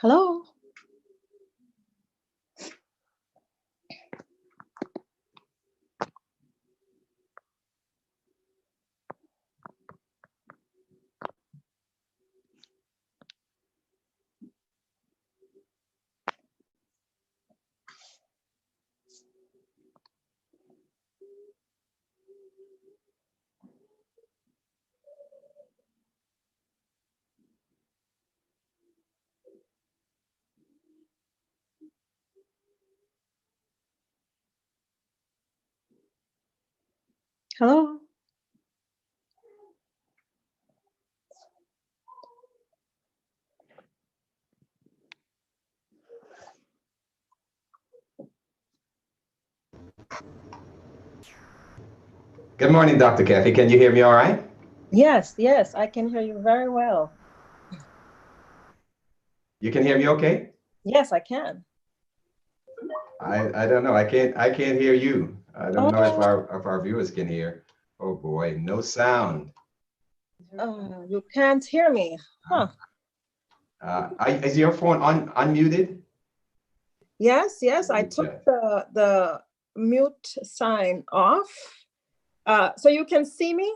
Hello. Hello. Good morning, Dr. Kathy. Can you hear me all right? Yes, yes, I can hear you very well. You can hear me okay? Yes, I can. I don't know. I can't hear you. I don't know if Oh, our viewers can hear. Oh boy, no sound. you can't hear me. Huh. Is your phone unmuted? Yes, yes, Let I me took check. the mute sign off. So you can see me?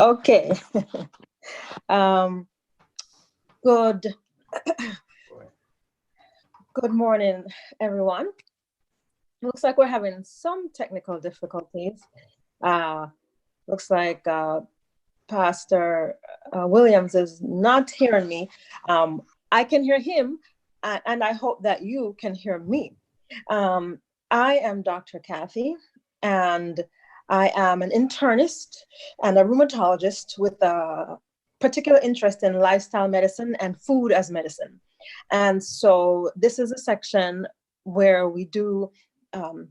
Okay. Um, good Boy. good morning, everyone. Looks like we're having some technical difficulties. Uh, looks like Pastor Williams is not hearing me. I can hear him, and I hope that you can hear me. Um, I am Dr. Kathy, and I am an internist and a rheumatologist with a particular interest in lifestyle medicine and food as medicine. And so this is a section where we do um,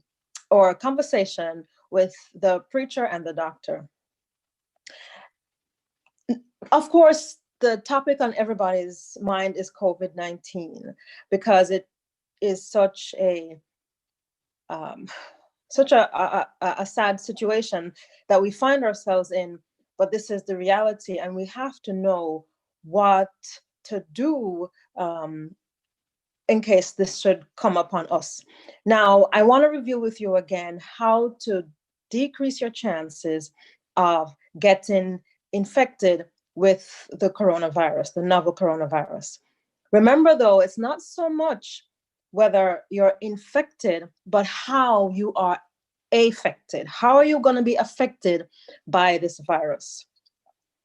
or a conversation with the preacher and the doctor. Of course, the topic on everybody's mind is COVID-19 because it is um, such a sad situation that we find ourselves in. But this is the reality, and we have to know what to do in case this should come upon us. Now, I want to review with you again how to decrease your chances of getting infected with the coronavirus, the novel coronavirus. Remember, though, it's not so much whether you're infected, but how you are affected. How are you going to be affected by this virus?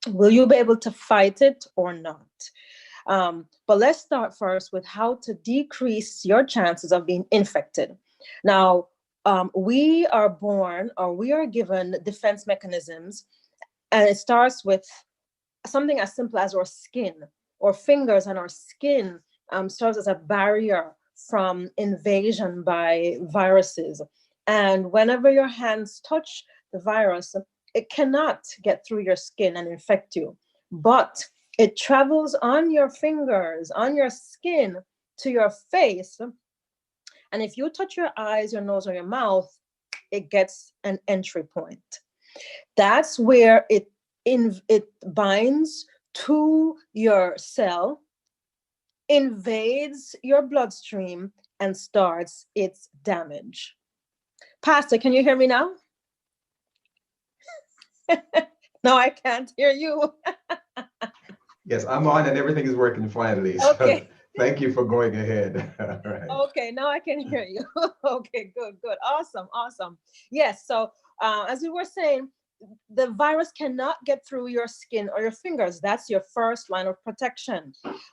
Will you be able to fight it or not? But let's start first with how to decrease your chances of being infected. Now, we are born or we are given defense mechanisms, and it starts with something as simple as our skin or fingers, and our skin serves as a barrier from invasion by viruses. And whenever your hands touch the virus, it cannot get through your skin and infect you, but it travels on your fingers, on your skin to your face. And if you touch your eyes, your nose, or your mouth, it gets an entry point. That's where it binds to your cell, invades your bloodstream, and starts its damage. Pastor, can you hear me now? No, I can't hear you. Yes, I'm on and everything is working finally. So Okay. thank you for going ahead. All right. Okay, now I can hear you. Okay, good. Awesome. Yes, so as we were saying, the virus cannot get through your skin or your fingers. That's your first line of protection.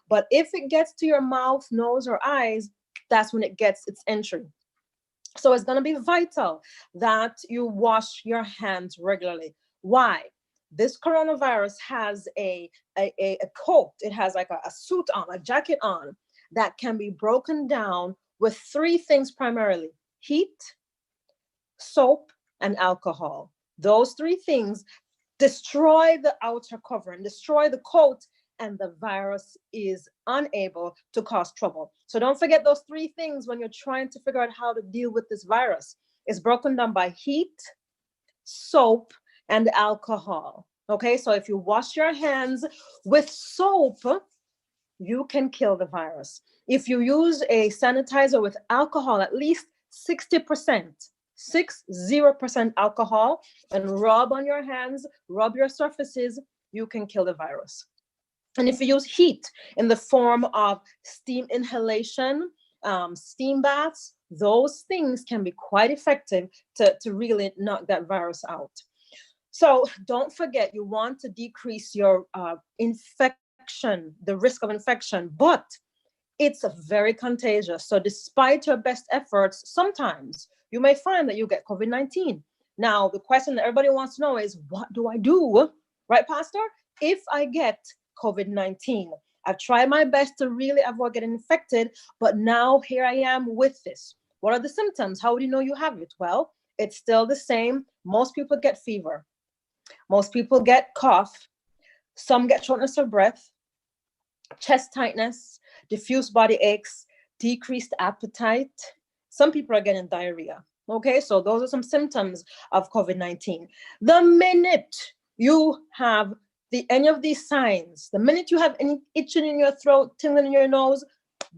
But if it gets to your mouth, nose, or eyes, that's when it gets its entry. So it's going to be vital that you wash your hands regularly. Why? This coronavirus has a coat. It has like a suit on, a jacket on, that can be broken down with three things primarily: heat, soap, and alcohol. Those three things destroy the outer covering, destroy the coat, and the virus is unable to cause trouble. So don't forget those three things when you're trying to figure out how to deal with this virus. It's broken down by heat, soap, and alcohol. Okay, so if you wash your hands with soap, you can kill the virus. If you use a sanitizer with alcohol, at least 60%, 60% alcohol, and rub on your hands, rub your surfaces, you can kill the virus. And if you use heat in the form of steam inhalation, steam baths, those things can be quite effective to really knock that virus out. So don't forget, you want to decrease your infection, the risk of infection, but it's very contagious. So despite your best efforts, sometimes you may find that you get COVID-19. Now, the question that everybody wants to know is, what do I do? Right, Pastor? If I get COVID-19, I've tried my best to really avoid getting infected, but now here I am with this. What are the symptoms? How do you know you have it? Well, it's still the same. Most people get fever. Most people get cough. Some get shortness of breath, chest tightness, diffuse body aches, decreased appetite. Some people are getting diarrhea. Okay, so those are some symptoms of COVID-19. The minute you have any of these signs, the minute you have any itching in your throat, tingling in your nose,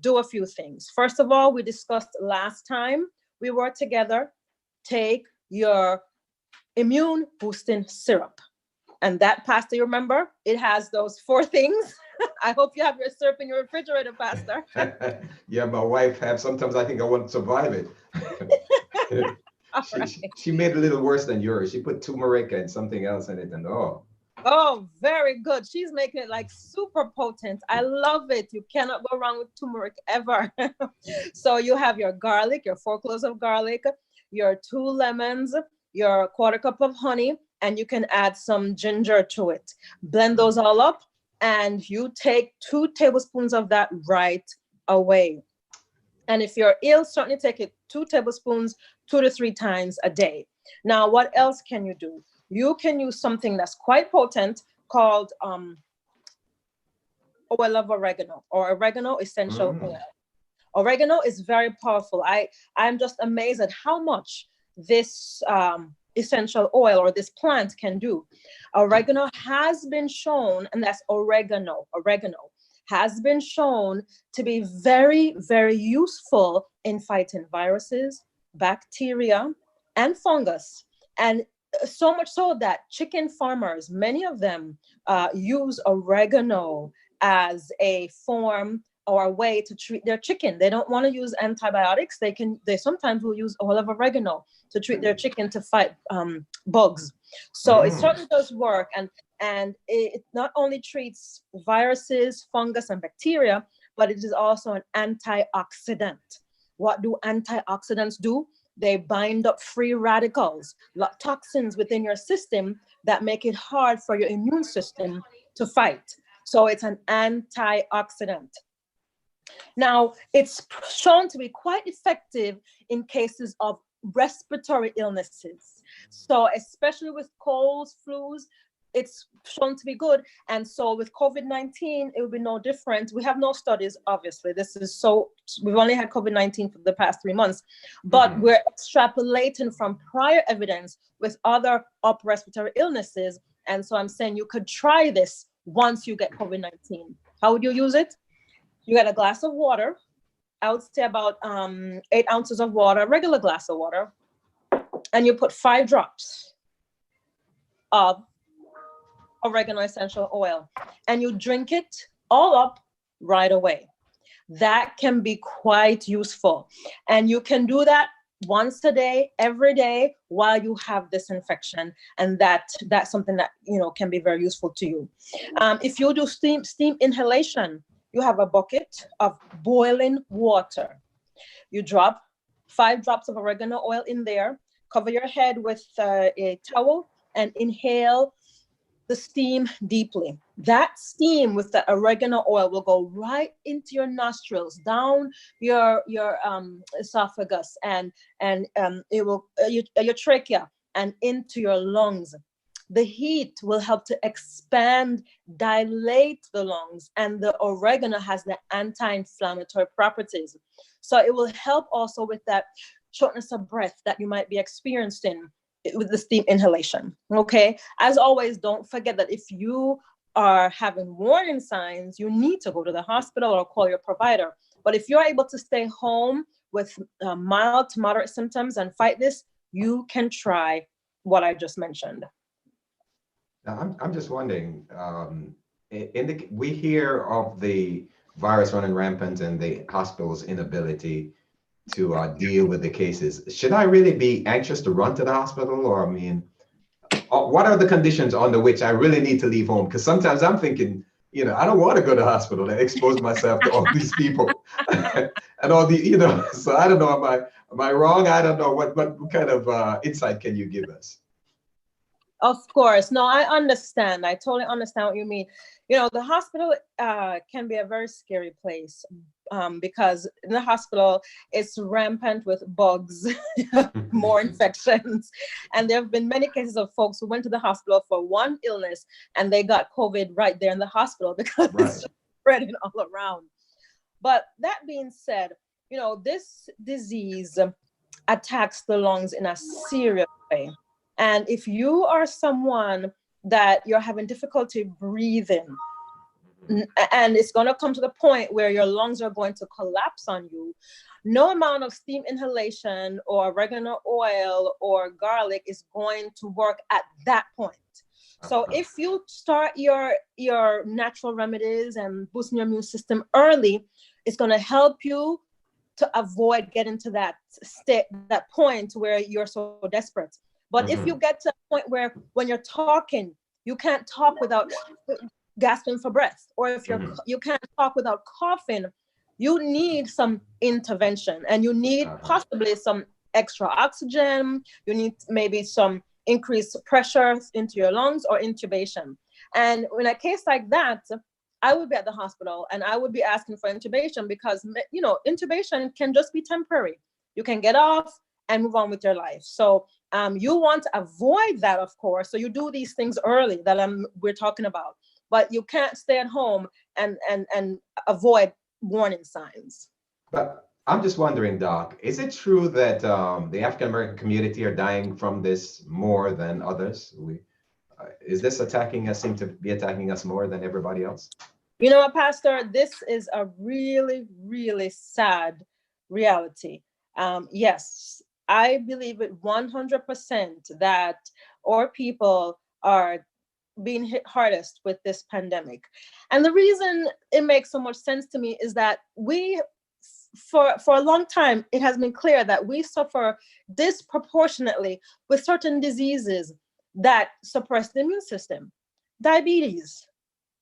do a few things. First of all, we discussed last time we were together, take your immune boosting syrup. And that, Pastor, you remember, it has those 4 things. I hope you have your syrup in your refrigerator, Pastor. Yeah, my wife have. Sometimes I think I won't survive it. She made it a little worse than yours. She put turmeric and something else in it, and Oh, very good. She's making it like super potent. I love it. You cannot go wrong with turmeric ever. So you have your garlic, your 4 cloves of garlic, your 2 lemons, your 1/4 cup of honey, and you can add some ginger to it. Blend those all up, and you take 2 tablespoons of that right away. And if you're ill, certainly take it 2 tablespoons 2 to 3 times a day. Now, what else can you do? You can use something that's quite potent called oil of oregano, or oregano essential oil. Oregano is very powerful. I'm just amazed at how much this essential oil or this plant can do. Oregano has been shown, and that's oregano has been shown to be very, very useful in fighting viruses, bacteria, and fungus. And so much so that chicken farmers, many of them use oregano as a form or a way to treat their chicken. They don't want to use antibiotics. They sometimes will use oil of oregano to treat their chicken to fight bugs. So it certainly does work. And it not only treats viruses, fungus, and bacteria, but it is also an antioxidant. What do antioxidants do? They bind up free radicals, toxins within your system that make it hard for your immune system to fight. So it's an antioxidant. Now, it's shown to be quite effective in cases of respiratory illnesses. So especially with colds, flus, it's shown to be good. And so with COVID-19, it will be no different. We have no studies, obviously. We've only had COVID-19 for the past 3 months, but we're extrapolating from prior evidence with other upper respiratory illnesses. And so I'm saying you could try this once you get COVID-19. How would you use it? You get a glass of water. I would say about 8 ounces of water, regular glass of water, and you put 5 drops of oregano essential oil, and you drink it all up right away. That can be quite useful. And you can do that once a day, every day, while you have this infection. And that's something that, can be very useful to you. If you do steam inhalation, you have a bucket of boiling water. You drop 5 drops of oregano oil in there, cover your head with a towel, and inhale the steam deeply. That steam with the oregano oil will go right into your nostrils, down your esophagus, and it will your trachea and into your lungs. The heat will help to expand, dilate the lungs, and the oregano has the anti-inflammatory properties. So it will help also with that shortness of breath that you might be experiencing with the steam inhalation. Okay. As always, don't forget that if you are having warning signs, you need to go to the hospital or call your provider. But if you're able to stay home with mild to moderate symptoms and fight this, you can try what I just mentioned. Now, I'm just wondering, we hear of the virus running rampant and the hospital's inability to deal with the cases. Should I really be anxious to run to the hospital? Or, I mean, what are the conditions under which I really need to leave home? Because sometimes I'm thinking, I don't want to go to the hospital and expose myself to all these people and all the, so I don't know, am I wrong? I don't know. What kind of insight can you give us? Of course. No, I understand. I totally understand what you mean. The hospital can be a very scary place because in the hospital, it's rampant with bugs, more infections. And there have been many cases of folks who went to the hospital for one illness and they got COVID right there in the hospital because it's just spreading all around. But that being said, this disease attacks the lungs in a serious way. And if you are someone that you're having difficulty breathing, and it's going to come to the point where your lungs are going to collapse on you, no amount of steam inhalation or oregano oil or garlic is going to work at that point. So if you start your natural remedies and boosting your immune system early, it's going to help you to avoid getting to that point where you're so desperate. But if you get to a point where when you're talking, you can't talk without gasping for breath, or if you can't talk without coughing, you need some intervention, and you need possibly some extra oxygen. You need maybe some increased pressure into your lungs or intubation. And in a case like that, I would be at the hospital and I would be asking for intubation because, intubation can just be temporary. You can get off and move on with your life. So you want to avoid that, of course. So you do these things early that we're talking about, but you can't stay at home and avoid warning signs. But I'm just wondering, Doc, is it true that the African-American community are dying from this more than others? Is this seem to be attacking us more than everybody else? You know what, Pastor, this is a really, really sad reality. Yes, I believe it 100% that our people are being hit hardest with this pandemic. And the reason it makes so much sense to me is that for a long time, it has been clear that we suffer disproportionately with certain diseases that suppress the immune system. Diabetes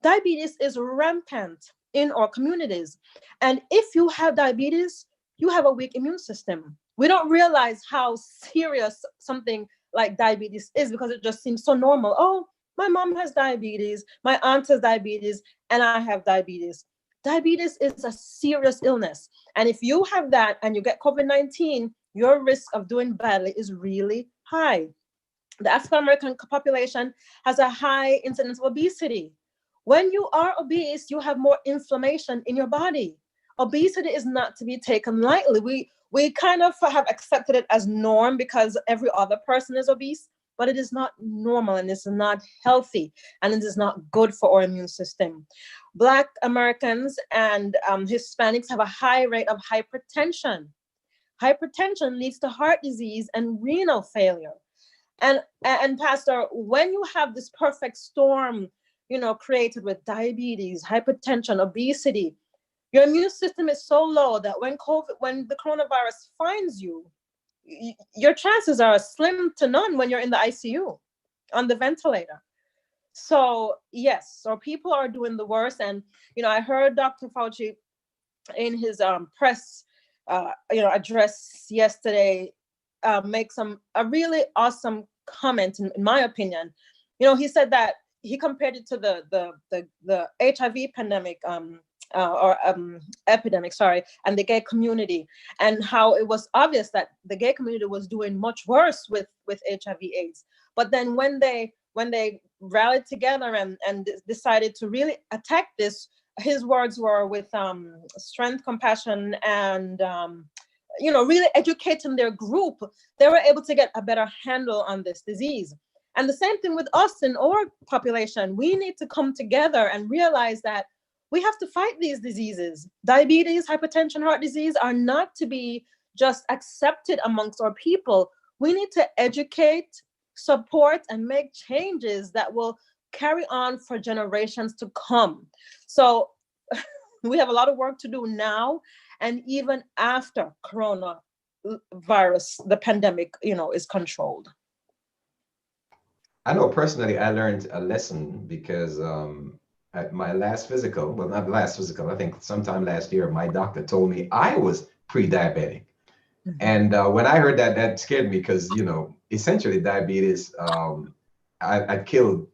is rampant in our communities. And if you have diabetes, you have a weak immune system. We don't realize how serious something like diabetes is because it just seems so normal. Oh, my mom has diabetes, my aunt has diabetes, and I have diabetes. Diabetes is a serious illness. And if you have that and you get COVID-19, your risk of doing badly is really high. The African American population has a high incidence of obesity. When you are obese, you have more inflammation in your body. Obesity is not to be taken lightly. We kind of have accepted it as norm because every other person is obese. but it is not normal and it's not healthy and it is not good for our immune system. Black Americans and Hispanics have a high rate of hypertension. Hypertension leads to heart disease and renal failure. And Pastor, when you have this perfect storm, created with diabetes, hypertension, obesity, your immune system is so low that when the coronavirus finds you, your chances are slim to none when you're in the ICU on the ventilator. So yes, so people are doing the worst. And, I heard Dr. Fauci in his press, address yesterday, make a really awesome comment, in my opinion. He said that he compared it to the HIV pandemic, or epidemic, sorry, and the gay community, and how it was obvious that the gay community was doing much worse with HIV/AIDS. But then when they rallied together and decided to really attack this, his words were with strength, compassion, and really educating their group, they were able to get a better handle on this disease. And the same thing with us in our population. We need to come together and realize that we have to fight these diseases. Diabetes, hypertension, heart disease are not to be just accepted amongst our people. We need to educate, support, and make changes that will carry on for generations to come. So we have a lot of work to do now, and even after coronavirus, the pandemic, is controlled. I know personally, I learned a lesson because at my last physical, well, not last physical, I think sometime last year, my doctor told me I was pre-diabetic. Mm-hmm. And when I heard that, that scared me because, essentially diabetes, I killed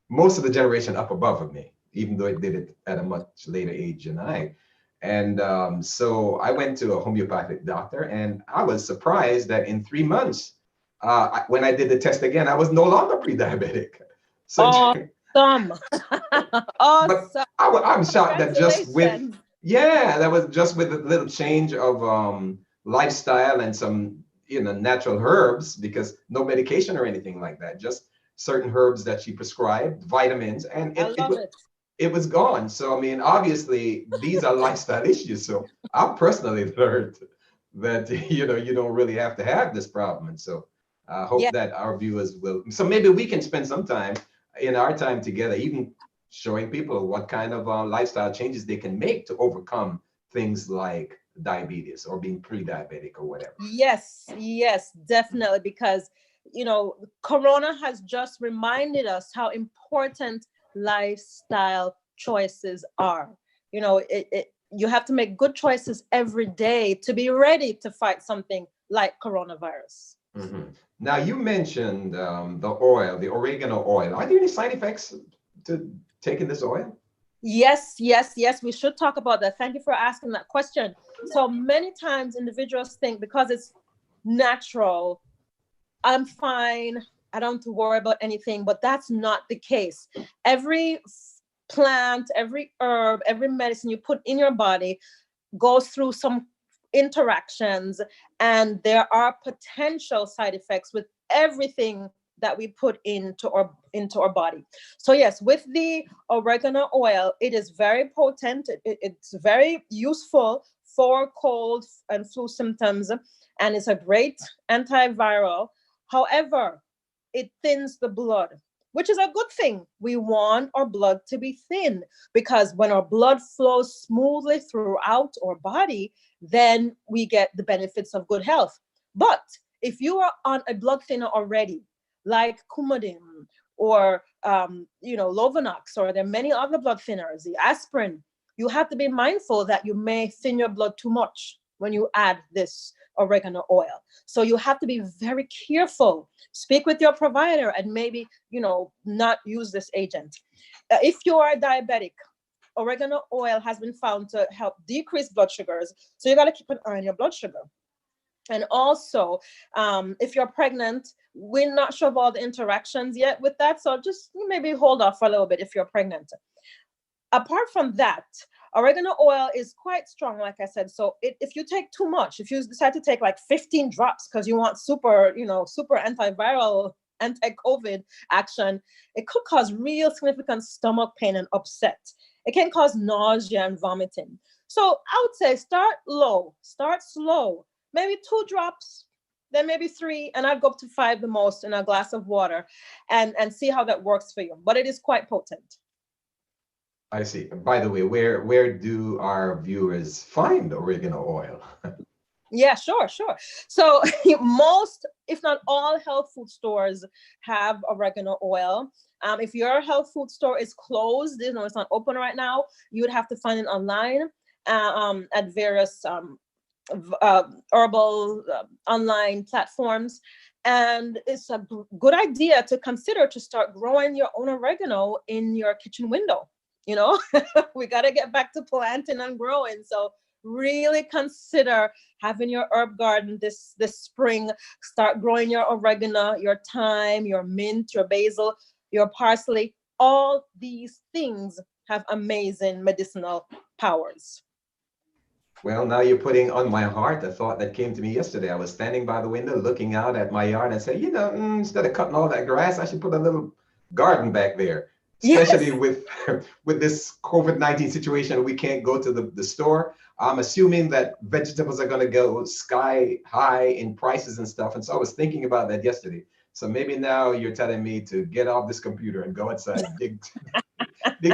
most of the generation up above me, even though it did it at a much later age than I. And so I went to a homeopathic doctor, and I was surprised that in 3 months, when I did the test again, I was no longer pre-diabetic. So awesome. Awesome. But I'm shocked that that was just with a little change of lifestyle and some natural herbs, because no medication or anything like that, just certain herbs that she prescribed, vitamins, and it was gone. So I mean, obviously these are lifestyle issues. So I personally learned that you don't really have to have this problem. And so I hope that our viewers will. So maybe we can spend some time in our time together, even showing people what kind of lifestyle changes they can make to overcome things like diabetes or being pre-diabetic or whatever. Yes, definitely. Because, Corona has just reminded us how important lifestyle choices are. You have to make good choices every day to be ready to fight something like coronavirus. Mm-hmm. Now, you mentioned the oil, the oregano oil. Are there any side effects to taking this oil? Yes. We should talk about that. Thank you for asking that question. So many times individuals think because it's natural, I'm fine, I don't have to worry about anything, but that's not the case. Every plant, every herb, every medicine you put in your body goes through some interactions, and there are potential side effects with everything that we put into our body. So yes, with the oregano oil, it is very potent. It's very useful for cold and flu symptoms, and it's a great antiviral. However, it thins the blood, which is a good thing. We want our blood to be thin, because when our blood flows smoothly throughout our body, then we get the benefits of good health. But if you are on a blood thinner already, like Coumadin or Lovenox, or there are many other blood thinners, the aspirin, you have to be mindful that you may thin your blood too much when you add this oregano oil. So you have to be very careful. Speak with your provider and maybe, not use this agent. If you are diabetic, oregano oil has been found to help decrease blood sugars. So you got to keep an eye on your blood sugar. And also, if you're pregnant, we're not sure of all the interactions yet with that. So just maybe hold off for a little bit if you're pregnant. Apart from that, oregano oil is quite strong, like I said. So if you take too much, if you decide to take like 15 drops because you want super antiviral anti-COVID action, it could cause real significant stomach pain and upset. It can cause nausea and vomiting. So I would say start low, start slow, maybe 2 drops, then maybe 3, and I'd go up to 5 the most in a glass of water, and see how that works for you. But it is quite potent. I see. By the way, where do our viewers find oregano oil? Yeah, sure. So most, if not all, health food stores have oregano oil. If your health food store is closed, it's not open right now, you would have to find it online at various herbal online platforms. And it's a good idea to consider to start growing your own oregano in your kitchen window. We got to get back to planting and growing. So really consider having your herb garden this spring. Start growing your oregano, your thyme, your mint, your basil, your parsley. All these things have amazing medicinal powers. Well, now you're putting on my heart a thought that came to me yesterday. I was standing by the window looking out at my yard and said, instead of cutting all that grass, I should put a little garden back there. Especially with this COVID-19 situation, we can't go to the store. I'm assuming that vegetables are going to go sky high in prices and stuff. And so I was thinking about that yesterday. So maybe now you're telling me to get off this computer and go outside, dig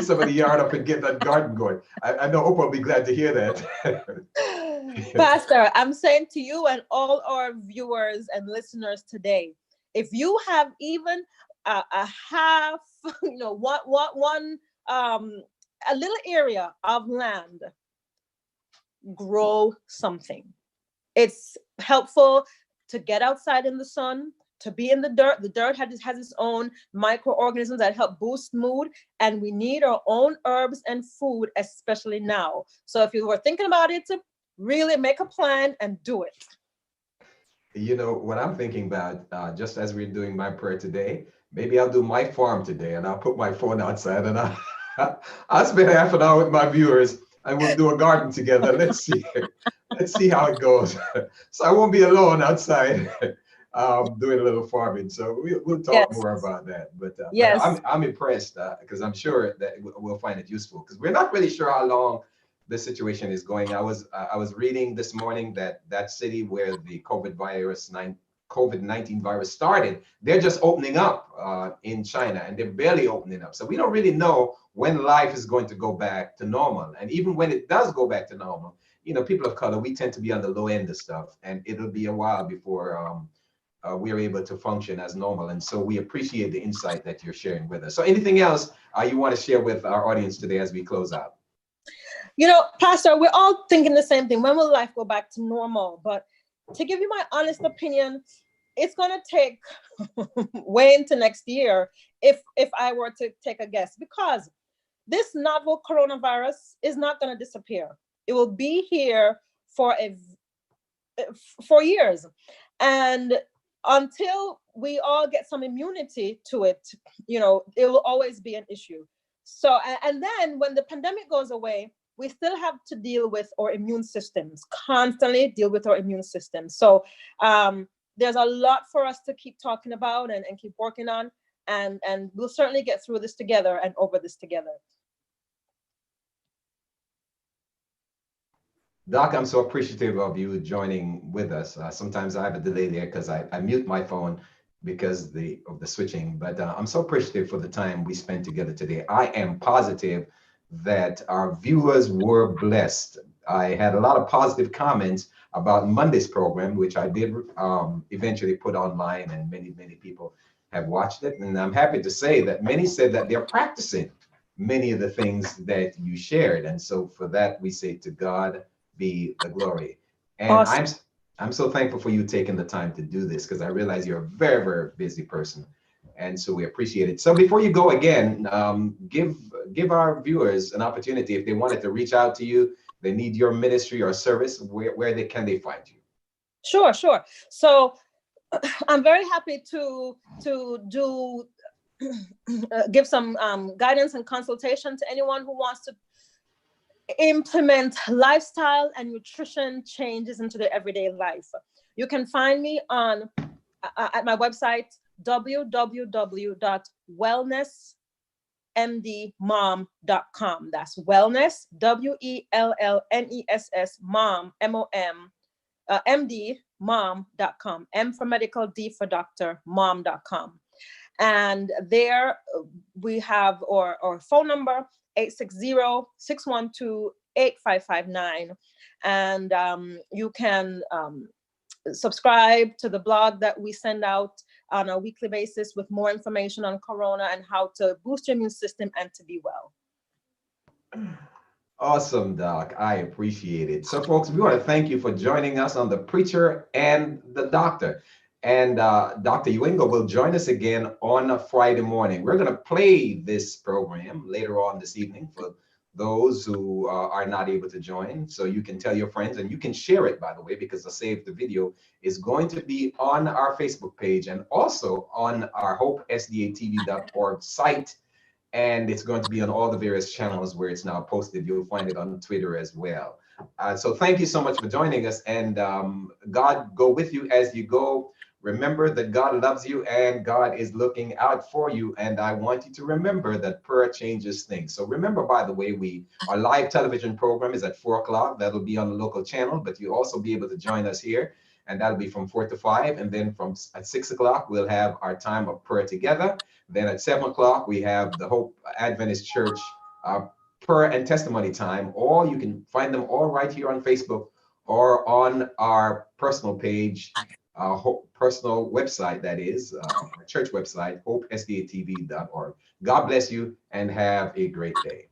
some of the yard up and get that garden going. I know Oprah will be glad to hear that. Pastor, I'm saying to you and all our viewers and listeners today, if you have even a half, one a little area of land, grow something. It's helpful to get outside in the sun, to be in the dirt. The dirt has its own microorganisms that help boost mood, and we need our own herbs and food, especially now. So if you were thinking about it, to really make a plan and do it. What I'm thinking about, just as we're doing my prayer today, maybe I'll do my farm today and I'll put my phone outside and I'll spend half an hour with my viewers and we'll do a garden together. Let's see how it goes. So I won't be alone outside doing a little farming. So we'll talk more about that. But I'm impressed because I'm sure that we'll find it useful because we're not really sure how long this situation is going. I was reading this morning that city where the COVID-19 virus started, they're just opening up in China, and they're barely opening up. So we don't really know when life is going to go back to normal. And even when it does go back to normal, people of color, we tend to be on the low end of stuff, and it'll be a while before we're able to function as normal. And so we appreciate the insight that you're sharing with us. So anything else you want to share with our audience today as we close out? Pastor, we're all thinking the same thing. When will life go back to normal? But to give you my honest opinion, it's going to take way into next year if I were to take a guess, because this novel coronavirus is not going to disappear. It will be here for years. And until we all get some immunity to it, it will always be an issue. So, and then when the pandemic goes away, we still have to deal with our immune systems, constantly deal with our immune systems. So there's a lot for us to keep talking about and keep working on, and we'll certainly get through this together and over this together. Doc, I'm so appreciative of you joining with us. Sometimes I have a delay there because I mute my phone because of the switching, but I'm so appreciative for the time we spent together today. I am positive that our viewers were blessed. I had a lot of positive comments about Monday's program, which I did eventually put online, and many people have watched it. And I'm happy to say that many said that they're practicing many of the things that you shared. And so for that, we say to God be the glory. And awesome. I'm so thankful for you taking the time to do this, because I realize you're a very, very busy person. And so we appreciate it. So before you go again, give our viewers an opportunity. If they wanted to reach out to you, they need your ministry or service, where can they find you? Sure. So I'm very happy to do give some guidance and consultation to anyone who wants to implement lifestyle and nutrition changes into their everyday life. You can find me at my website, www.wellnessmdmom.com. That's wellness, WELLNESS, mom, MOM, MD, mom.com. M for medical, D for doctor, mom.com. And there we have our phone number, 860-612-8559. And you can subscribe to the blog that we send out on a weekly basis with more information on corona and how to boost your immune system and to be well. Awesome, Doc. I appreciate it. So, folks, we want to thank you for joining us on The Preacher and the Doctor. And Dr. Uingo will join us again on a Friday morning. We're going to play this program later on this evening for those who are not able to join. So you can tell your friends, and you can share it, by the way, because the save the video is going to be on our Facebook page and also on our hopesdatv.org site. And it's going to be on all the various channels where it's now posted. You'll find it on Twitter as well. So thank you so much for joining us, and God go with you as you go. Remember that God loves you and God is looking out for you. And I want you to remember that prayer changes things. So remember, by the way, our live television program is at 4 o'clock. That'll be on the local channel, but you'll also be able to join us here. And that'll be from 4 to 5. And then at 6 o'clock, we'll have our time of prayer together. Then at 7 o'clock, we have the Hope Adventist Church prayer and testimony time. Or you can find them all right here on Facebook or on our personal page, personal website, that is, our church website, hopesdatv.org. God bless you and have a great day.